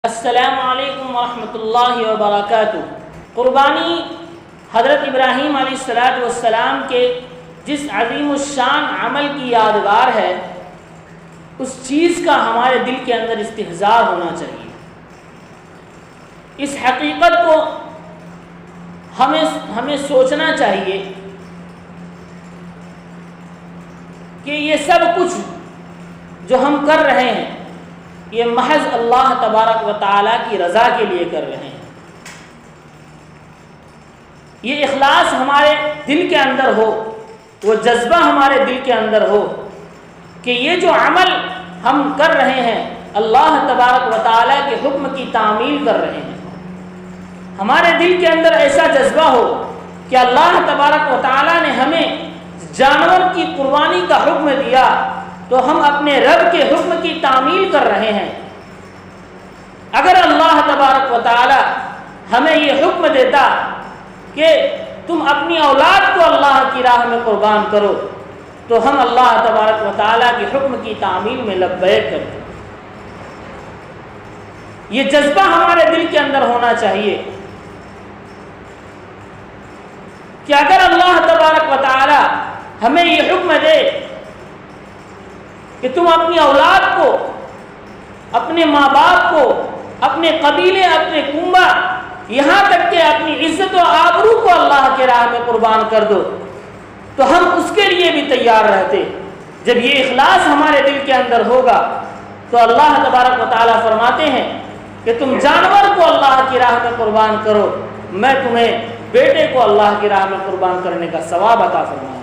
السلام علیکم ورحمۃ اللہ وبرکاتہ۔ قربانی حضرت ابراہیم علیہ السلام کے جس عظیم الشان عمل کی یادگار ہے، اس چیز کا ہمارے دل کے اندر استحضار ہونا چاہیے۔ اس حقیقت کو ہمیں سوچنا چاہیے کہ یہ سب کچھ جو ہم کر رہے ہیں یہ محض اللہ تبارک و تعالیٰ کی رضا کے لیے کر رہے ہیں۔ یہ اخلاص ہمارے دل کے اندر ہو، وہ جذبہ ہمارے دل کے اندر ہو کہ یہ جو عمل ہم کر رہے ہیں اللہ تبارک و تعالیٰ کے حکم کی تعمیل کر رہے ہیں۔ ہمارے دل کے اندر ایسا جذبہ ہو کہ اللہ تبارک و تعالیٰ نے ہمیں جانور کی قربانی کا حکم دیا تو ہم اپنے رب کے حکم کی تعمیل کر رہے ہیں۔ اگر اللہ تبارک و تعالی ہمیں یہ حکم دیتا کہ تم اپنی اولاد کو اللہ کی راہ میں قربان کرو تو ہم اللہ تبارک و تعالی کے حکم کی تعمیل میں لبیک کرتے۔ یہ جذبہ ہمارے دل کے اندر ہونا چاہیے کہ اگر اللہ تبارک و تعالی ہمیں یہ حکم دے کہ تم اپنی اولاد کو، اپنے ماں باپ کو، اپنے قبیلے، اپنے کنبہ، یہاں تک کہ اپنی عزت و آبرو کو اللہ کے راہ میں قربان کر دو تو ہم اس کے لیے بھی تیار رہتے۔ جب یہ اخلاص ہمارے دل کے اندر ہوگا تو اللہ تبارک و تعالیٰ فرماتے ہیں کہ تم جانور کو اللہ کی راہ میں قربان کرو، میں تمہیں بیٹے کو اللہ کی راہ میں قربان کرنے کا ثواب عطا فرماؤں۔